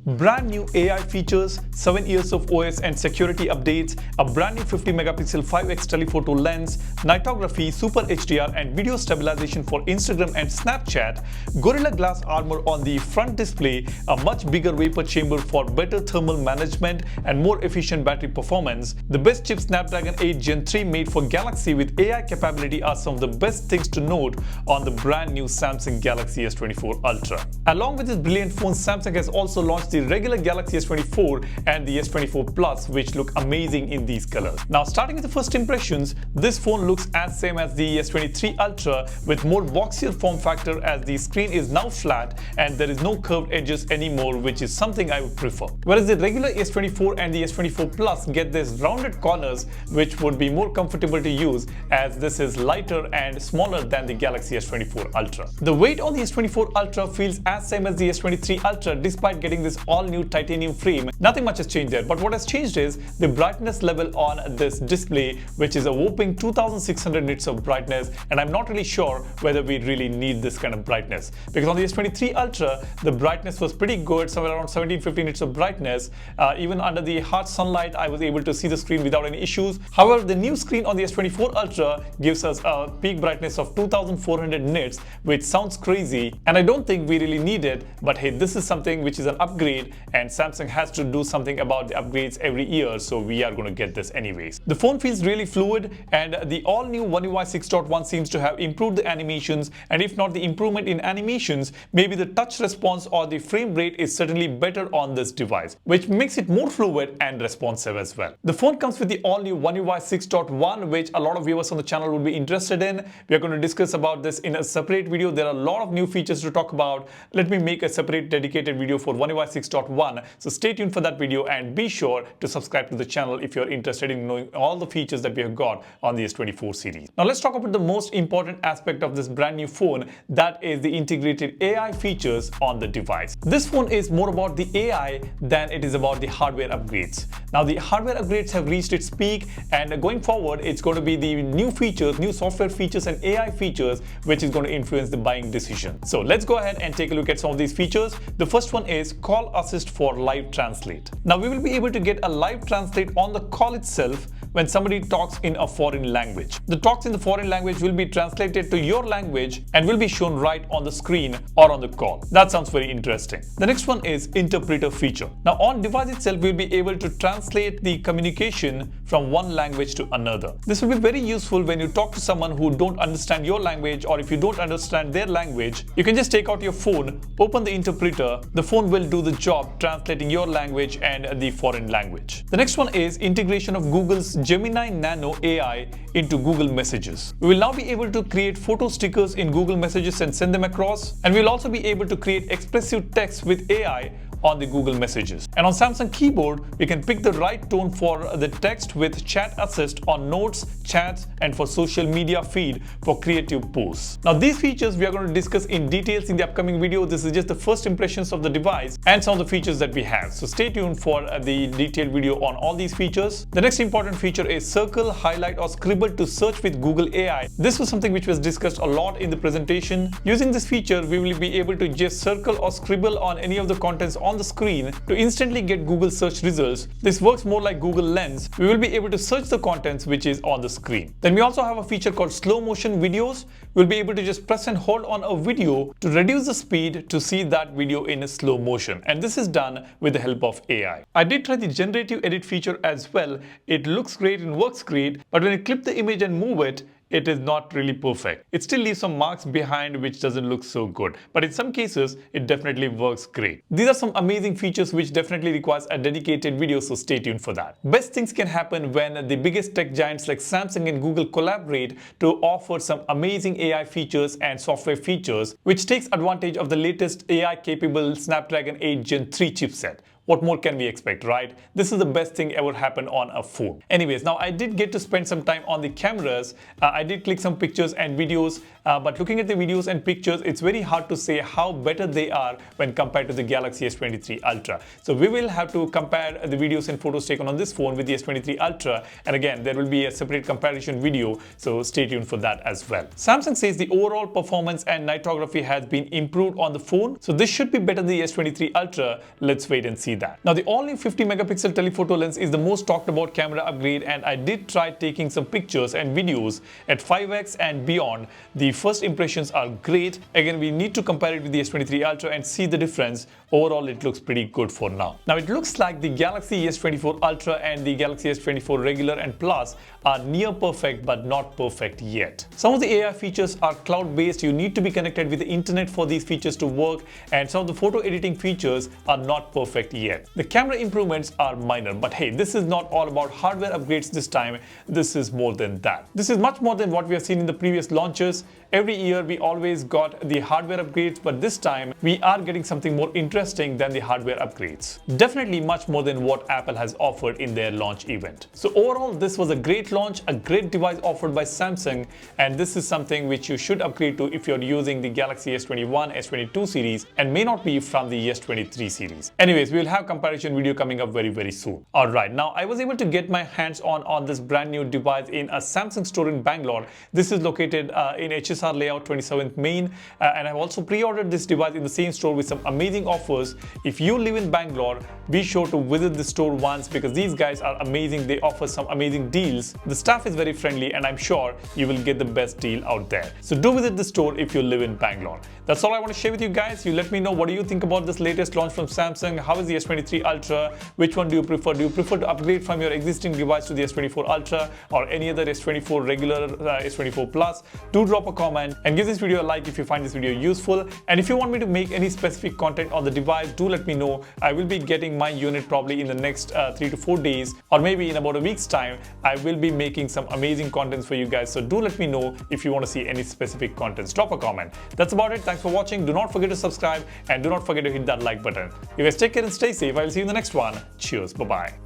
Brand new AI features, 7 years of OS and security updates, a brand new 50-megapixel 5x telephoto lens, nightography, Super HDR and video stabilization for Instagram and Snapchat, Gorilla Glass armor on the front display, a much bigger vapor chamber for better thermal management and more efficient battery performance. The best chip Snapdragon 8 Gen 3 made for Galaxy with AI capability are some of the best things to note on the brand new Samsung Galaxy S24 Ultra. Along with this brilliant phone, Samsung has also launched the regular Galaxy S24 and the S24 Plus, which look amazing in these colors. Now, starting with the first impressions, this phone looks as same as the S23 Ultra with more boxier form factor, as the screen is now flat and there is no curved edges anymore, which is something I would prefer. Whereas the regular S24 and the S24 Plus get these rounded corners, which would be more comfortable to use as this is lighter and smaller than the Galaxy S24 Ultra. The weight on the S24 Ultra feels as same as the S23 Ultra despite getting this all-new titanium frame. Nothing much has changed there, but what has changed is the brightness level on this display, which is a whopping 2600 nits of brightness, and I'm not really sure whether we really need this kind of brightness, because on the S23 Ultra the brightness was pretty good, somewhere around 17-15 nits of brightness. Even under the harsh sunlight I was able to see the screen without any issues. However, the new screen on the S24 Ultra gives us a peak brightness of 2400 nits, which sounds crazy and I don't think we really need it, but hey, this is something which is an upgrade and Samsung has to do something about the upgrades every year, so we are going to get this anyways. The phone feels really fluid and the all-new One UI 6.1 seems to have improved the animations, and if not the improvement in animations, maybe the touch response or the frame rate is certainly better on this device, which makes it more fluid and responsive as well. The phone comes with the all-new One UI 6.1, which a lot of viewers on the channel would be interested in. We are going to discuss about this in a separate video. There are a lot of new features to talk about. Let me make a separate dedicated video for One UI 6.1, so stay tuned for that video and be sure to subscribe to the channel if you're interested in knowing all the features that we have got on the S24 series. Now let's talk about the most important aspect of this brand new phone, that is the integrated AI features on the device. This phone is more about the AI than it is about the hardware upgrades. Now the hardware upgrades have reached its peak, and going forward it's going to be the new features, new software features and AI features which is going to influence the buying decision. So let's go ahead and take a look at some of these features. The first one is Call Assist for Live Translate. Now we will be able to get a live translate on the call itself when somebody talks in a foreign language. The talks in the foreign language will be translated to your language and will be shown right on the screen or on the call. That sounds very interesting. The next one is Interpreter feature. Now on device itself, we'll be able to translate the communication from one language to another. This will be very useful when you talk to someone who don't understand your language, or if you don't understand their language, you can just take out your phone, open the interpreter, the phone will do the job translating your language and the foreign language. The next one is integration of Google's Gemini Nano AI into Google Messages. We will now be able to create photo stickers in Google Messages and send them across, and we'll also be able to create expressive text with AI on the Google Messages. And on Samsung keyboard, we can pick the right tone for the text with Chat Assist on notes, chats, and for social media feed for creative posts. Now these features we are going to discuss in details in the upcoming video. This is just the first impressions of the device and some of the features that we have. So stay tuned for the detailed video on all these features. The next important feature is Circle, Highlight or Scribble to search with Google AI. This was something which was discussed a lot in the presentation. Using this feature, we will be able to just circle or scribble on any of the contents on the screen to instantly get Google search results. This works more like Google Lens. We will be able to search the contents which is on the screen. Then we also have a feature called slow motion videos. We'll be able to just press and hold on a video to reduce the speed to see that video in a slow motion, and this is done with the help of AI. I did try the generative edit feature as well. It looks great and works great, but when you clip the image and move it, it is not really perfect. It still leaves some marks behind which doesn't look so good, but in some cases it definitely works great. These are some amazing features which definitely requires a dedicated video, so stay tuned for that. Best things can happen when the biggest tech giants like Samsung and Google collaborate to offer some amazing AI features and software features which takes advantage of the latest AI capable Snapdragon 8 Gen 3 chipset. what more can we expect, right? This is the best thing ever happened on a phone. Anyways, now I did get to spend some time on the cameras. I did click some pictures and videos, but looking at the videos and pictures, it's very hard to say how better they are when compared to the Galaxy S23 Ultra. So we will have to compare the videos and photos taken on this phone with the S23 Ultra, and again, there will be a separate comparison video, so stay tuned for that as well. Samsung says the overall performance and nitography has been improved on the phone, so this should be better than the S23 Ultra. Let's wait and see that. Now, the all-new 50 megapixel telephoto lens is the most talked about camera upgrade, and I did try taking some pictures and videos at 5x and beyond. The first impressions are great. Again, we need to compare it with the S23 Ultra and see the difference. Overall, it looks pretty good for now. Now, it looks like the Galaxy S24 Ultra and the Galaxy S24 Regular and Plus are near perfect but not perfect yet. Some of the AI features are cloud-based. You need to be connected with the internet for these features to work, and some of the photo editing features are not perfect yet. The camera improvements are minor, but hey, this is not all about hardware upgrades this time. This is more than that. This is much more than what we have seen in the previous launches. Every year we always got the hardware upgrades, but this time we are getting something more interesting than the hardware upgrades. Definitely much more than what Apple has offered in their launch event. So overall, this was a great launch, a great device offered by Samsung, and this is something which you should upgrade to if you're using the Galaxy S21, S22 series and may not be from the S23 series. Anyways, we will have comparison video coming up very soon. Alright, now I was able to get my hands on this brand new device in a Samsung store in Bangalore. This is located in HSR layout 27th Main, and I've also pre-ordered this device in the same store with some amazing offers. If you live in Bangalore, be sure to visit the store once because these guys are amazing. They offer some amazing deals. The staff is very friendly, and I'm sure you will get the best deal out there. So do visit the store if you live in Bangalore. That's all I want to share with you guys. You let me know, what do you think about this latest launch from Samsung? How is the S23 Ultra? Which one do you prefer? Do you prefer to upgrade from your existing device to the S24 Ultra or any other S24 regular, S24 Plus? Do drop a comment and give this video a like if you find this video useful. And if you want me to make any specific content on the device, do let me know. I will be getting my unit probably in the next 3 to 4 days, or maybe in about a week's time. I will be making some amazing contents for you guys. So do let me know if you want to see any specific contents. Drop a comment. That's about it. Thanks for watching. Do not forget to subscribe and do not forget to hit that like button. You guys take care and stay safe. I will see you in the next one. Cheers. Bye-bye.